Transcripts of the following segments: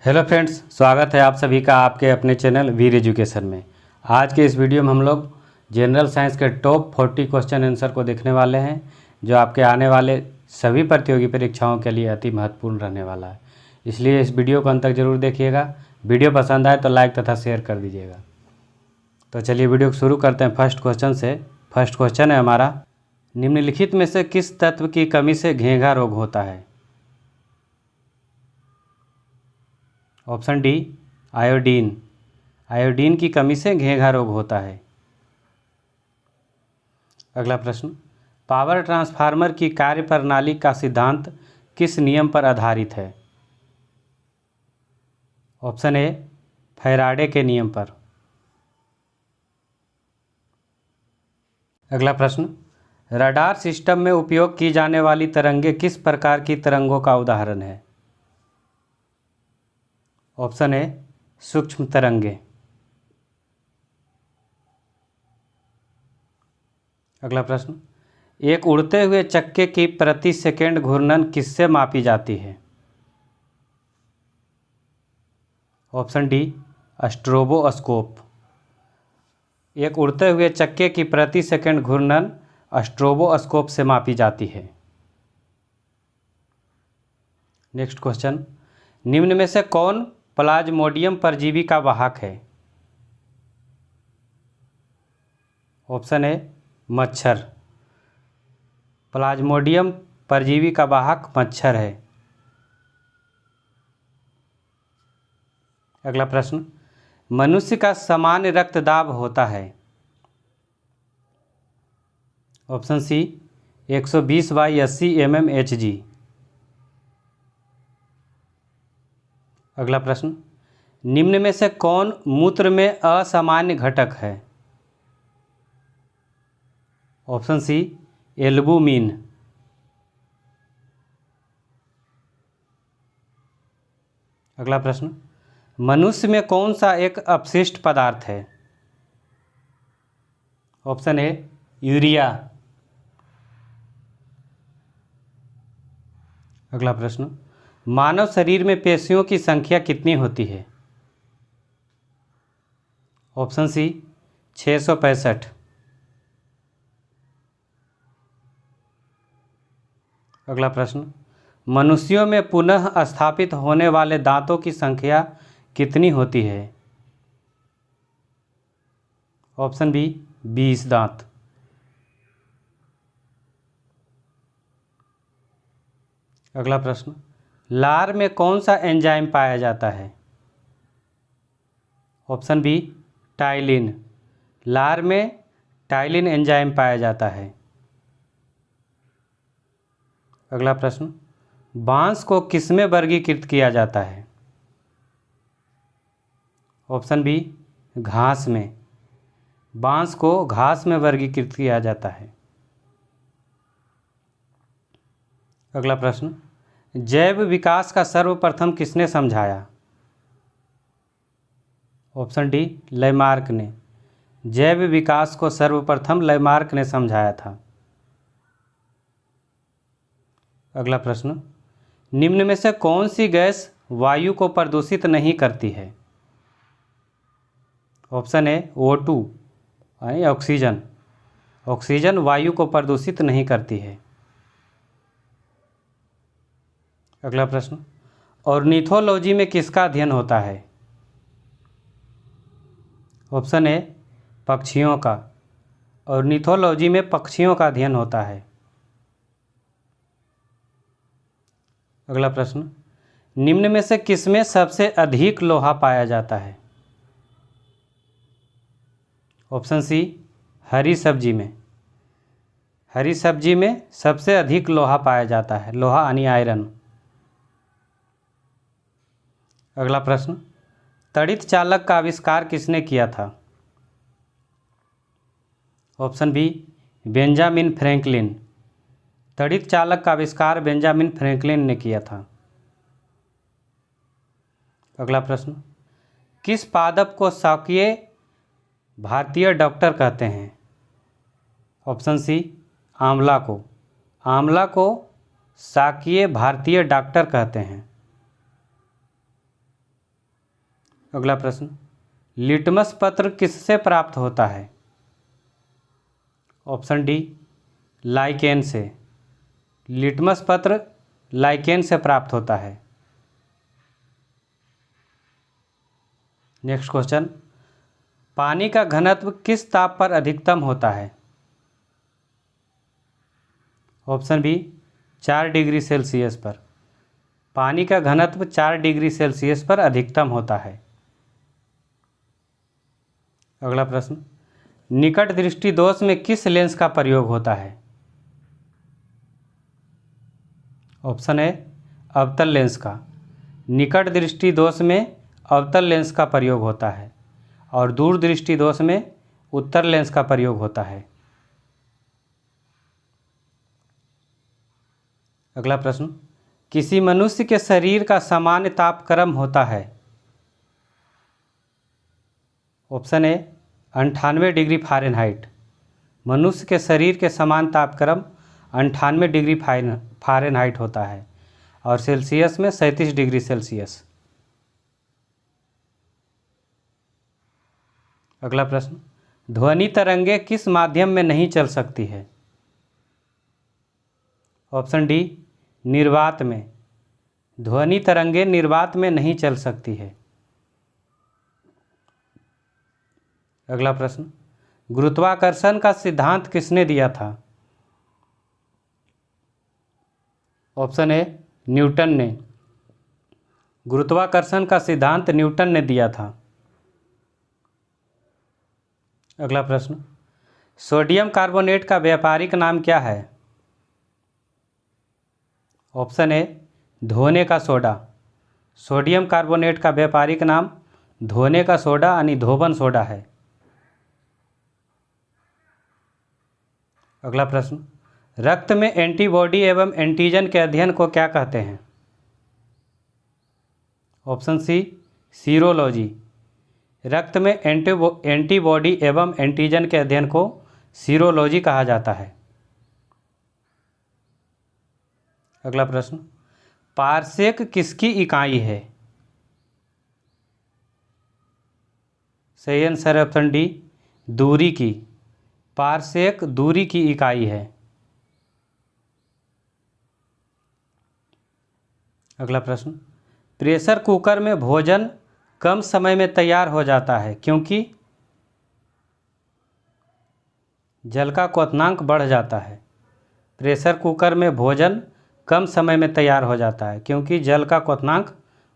Hello friends, स्वागत है आप सभी का आपके अपने चैनल वीर एजुकेशन में। आज के इस वीडियो में हम लोग जनरल साइंस के टॉप 40 क्वेश्चन आंसर को देखने वाले हैं, जो आपके आने वाले सभी प्रतियोगी परीक्षाओं के लिए अति महत्वपूर्ण रहने वाला है। इसलिए इस वीडियो को अंत तक जरूर देखिएगा। वीडियो पसंद आए तो लाइक तथा शेयर कर दीजिएगा। तो चलिए वीडियो को शुरू करते हैं फर्स्ट क्वेश्चन से। फर्स्ट क्वेश्चन है हमारा, निम्नलिखित में से किस तत्व की कमी से घेंघा रोग होता है? Option D, iodine. आयोडीन की कमी से घेंघा रोग होता है। अगला प्रश्न, पावर ट्रांसफार्मर की कार्यप्रणाली का सिद्धांत किस नियम पर आधारित है? ऑप्शन ए, फैराडे के नियम पर। अगला प्रश्न, रडार सिस्टम में उपयोग की जाने वाली तरंगें किस प्रकार की तरंगों का उदाहरण है? ऑप्शन ए, सूक्ष्म तरंगे। अगला प्रश्न, एक उड़ते हुए चक्के की प्रति सेकंड घूर्णन किससे मापी जाती है? Option D, stroboscope. एक उड़ते हुए चक्के की प्रति सेकंड घूर्णन स्ट्रोबोस्कोप से मापी जाती है। नेक्स्ट क्वेश्चन, निम्न में से कौन प्लाज्मोडियम परजीवी का वाहक है? ऑप्शन ए, मच्छर। प्लाज्मोडियम परजीवी का वाहक मच्छर है। अगला प्रश्न, मनुष्य का सामान्य रक्तदाब होता है? Option C, 120/80 mmHg। अगला प्रश्न, निम्न में से कौन मूत्र में असामान्य घटक है? Option C, albumin. अगला प्रश्न, मनुष्य में कौन सा एक अपशिष्ट पदार्थ है? Option A, urea. अगला प्रश्न, मानव शरीर में पेशियों की संख्या कितनी होती है? Option C, 665। अगला प्रश्न, मनुष्यों में पुनः स्थापित होने वाले दांतों की संख्या कितनी होती है? ऑप्शन बी, 20 दांत। अगला प्रश्न, लार में कौन सा एंजाइम पाया जाता है? Option B, ptyalin. लार में टाइलिन एंजाइम पाया जाता है। अगला प्रश्न, बांस को किसमें वर्गीकृत किया जाता है? ऑप्शन बी, घास में। बांस को घास में वर्गीकृत किया जाता है। अगला प्रश्न, जैव विकास का सर्वप्रथम किसने समझाया? ऑप्शन डी, लैमार्क ने। जैव विकास को सर्वप्रथम लैमार्क ने समझाया था। अगला प्रश्न, निम्न में से कौन सी गैस वायु को प्रदूषित नहीं करती है? ऑप्शन ए, O2 यानी ऑक्सीजन। ऑक्सीजन वायु को प्रदूषित नहीं करती है। अगला प्रश्न, ऑर्निथोलॉजी में किसका अध्ययन होता है? ऑप्शन ए, पक्षियों का। ऑर्निथोलॉजी में पक्षियों का अध्ययन होता है। अगला प्रश्न, निम्न में से किसमें सबसे अधिक लोहा पाया जाता है? ऑप्शन सी, हरी सब्जी में। हरी सब्जी में सबसे अधिक लोहा पाया जाता है, लोहा यानी आयरन। अगला प्रश्न, तड़ित चालक का आविष्कार किसने किया था? Option B, Benjamin Franklin. तड़ित चालक का आविष्कार बेंजामिन फ्रैंकलिन ने किया था। अगला प्रश्न, किस पादप को शाकीय भारतीय डॉक्टर कहते हैं? ऑप्शन सी, आंवला को। आंवला को शाकीय भारतीय डॉक्टर कहते हैं। अगला प्रश्न, लिटमस पत्र किससे प्राप्त होता है? ऑप्शन डी, लाइकेन से। लिटमस पत्र लाइकेन से प्राप्त होता है। नेक्स्ट क्वेश्चन, पानी का घनत्व किस ताप पर अधिकतम होता है? ऑप्शन बी, 4 डिग्री सेल्सियस पर। पानी का घनत्व 4 डिग्री सेल्सियस पर अधिकतम होता है। अगला प्रश्न, निकट दृष्टि दोष में किस लेंस का प्रयोग होता है? ऑप्शन ए, अवतल लेंस का। निकट दृष्टि दोष में अवतल लेंस का प्रयोग होता है और दूर दृष्टि दोष में उत्तल लेंस का प्रयोग होता है। अगला प्रश्न, किसी मनुष्य के शरीर का सामान्य तापक्रम होता है? Option A, 98 degree Fahrenheit. मनुष्य के शरीर के समान तापक्रम 98 डिग्री फ़ारेनहाइट होता है और सेल्सियस में 37 डिग्री सेल्सियस। अगला प्रश्न, ध्वनि तरंगे किस माध्यम में नहीं चल सकती है? ऑप्शन डी, निर्वात में। ध्वनि तरंगे निर्वात में नहीं चल सकती है। अगला प्रश्न, गुरुत्वाकर्षण का सिद्धांत किसने दिया था? ऑप्शन ए, न्यूटन ने। गुरुत्वाकर्षण का सिद्धांत न्यूटन ने दिया था। अगला प्रश्न, सोडियम कार्बोनेट का व्यापारिक नाम क्या है? ऑप्शन ए, धोने का सोडा। सोडियम कार्बोनेट का व्यापारिक नाम धोने का सोडा यानी धोबन सोडा है। अगला प्रश्न, रक्त में एंटीबॉडी एवं एंटीजन के अध्ययन को क्या कहते हैं? Option C, serology. रक्त में एंटीबॉडी एवं एंटीजन के अध्ययन को सीरोलॉजी कहा जाता है। अगला प्रश्न, पारसेक किसकी इकाई है? सही आंसर है ऑप्शन डी, दूरी की। पारसेक दूरी की इकाई है। अगला प्रश्न, प्रेशर कुकर में भोजन कम समय में तैयार हो जाता है क्योंकि जल का क्वथनांक बढ़ जाता है। प्रेशर कुकर में भोजन कम समय में तैयार हो जाता है क्योंकि जल का क्वथनांक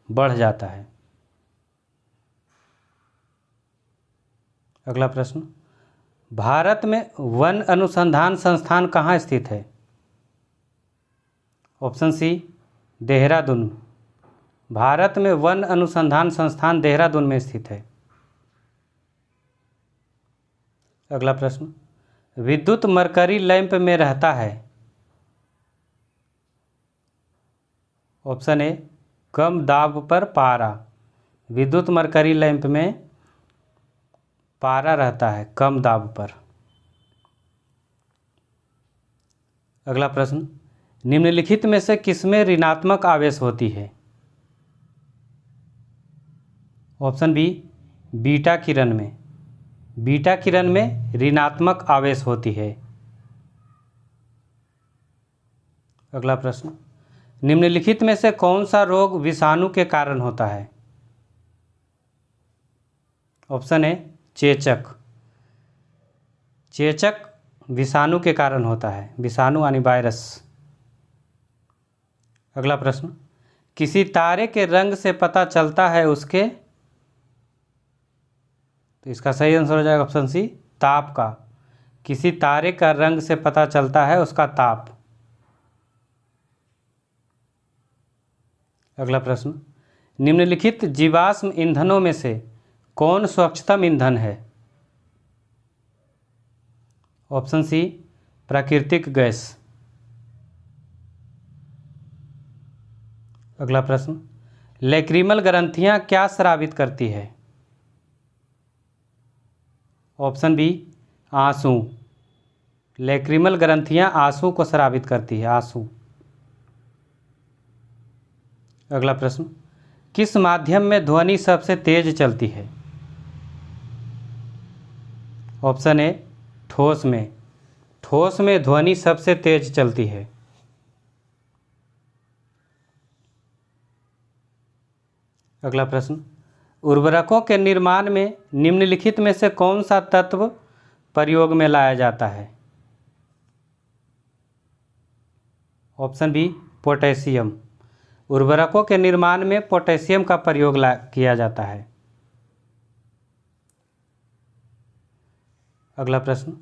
बढ़ जाता है। अगला प्रश्न, भारत में वन अनुसंधान संस्थान कहाँ स्थित है? ऑप्शन सी, देहरादून। भारत में वन अनुसंधान संस्थान देहरादून में स्थित है। अगला प्रश्न, विद्युत मरकरी लैंप में रहता है? ऑप्शन ए, कम दाब पर पारा। विद्युत मरकरी लैंप में पारा रहता है कम दाब पर। अगला प्रश्न, निम्नलिखित में से किसमें ऋणात्मक आवेश होती है? ऑप्शन बी, बीटा किरण में। बीटा किरण में ऋणात्मक आवेश होती है। अगला प्रश्न, निम्नलिखित में से कौन सा रोग विषाणु के कारण होता है? ऑप्शन ए, चेचक। चेचक विषाणु के कारण होता है, विषाणु यानी वायरस। अगला प्रश्न, किसी तारे के रंग से पता चलता है उसके, तो इसका सही आंसर हो जाएगा ऑप्शन सी, ताप का। किसी तारे का रंग से पता चलता है उसका ताप। अगला प्रश्न, निम्नलिखित जीवाश्म ईंधनों में से कौन स्वच्छतम ईंधन है? ऑप्शन सी, प्राकृतिक गैस। अगला प्रश्न, लैक्रिमल ग्रंथियां क्या स्रावित करती है? ऑप्शन बी, आंसू। लैक्रिमल ग्रंथियां आंसू को स्रावित करती है, आंसू। अगला प्रश्न, किस माध्यम में ध्वनि सबसे तेज चलती है? ऑप्शन ए ठोस में। ठोस में ध्वनि सबसे तेज चलती है। अगला प्रश्न, उर्वरकों के निर्माण में निम्नलिखित में से कौन सा तत्व प्रयोग में लाया जाता है? Option B potassium. उर्वरकों के निर्माण में पोटेशियम का प्रयोग किया जाता है। अगला प्रश्न,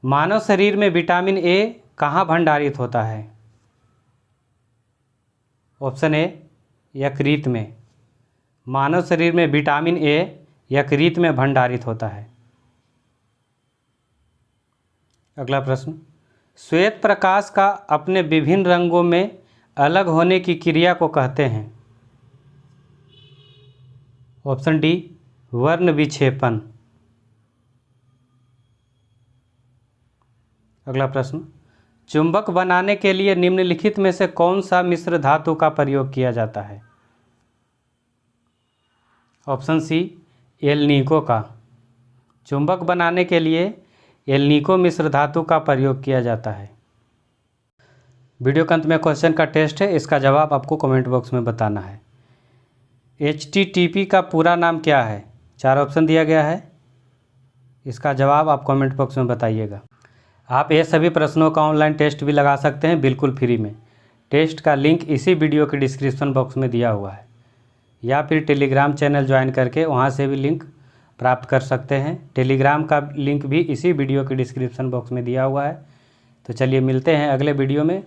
मानव शरीर में विटामिन ए कहाँ भंडारित होता है? ऑप्शन ए यकृत में। मानव शरीर में विटामिन ए यकृत में भंडारित होता है। अगला प्रश्न, श्वेत प्रकाश का अपने विभिन्न रंगों में अलग होने की क्रिया को कहते हैं? ऑप्शन डी वर्ण विक्षेपण। अगला प्रश्न, चुंबक बनाने के लिए निम्नलिखित में से कौन सा मिश्र धातु का प्रयोग किया जाता है? ऑप्शन सी एल्निको का। चुंबक बनाने के लिए एल्निको मिश्र धातु का प्रयोग किया जाता है। वीडियो के अंत में क्वेश्चन का टेस्ट है, इसका जवाब आपको कमेंट बॉक्स में बताना है। HTTP का पूरा नाम क्या है? 4 ऑप्शन दिया गया है, इसका जवाब आप कमेंट बॉक्स में बताइएगा। आप ये सभी प्रश्नों का ऑनलाइन टेस्ट भी लगा सकते हैं बिल्कुल फ्री में। टेस्ट का लिंक इसी वीडियो के डिस्क्रिप्शन बॉक्स में दिया हुआ है, या फिर टेलीग्राम चैनल ज्वाइन करके वहाँ से भी लिंक प्राप्त कर सकते हैं। टेलीग्राम का लिंक भी इसी वीडियो के डिस्क्रिप्शन बॉक्स में दिया हुआ है। तो चलिए मिलते हैं अगले वीडियो में।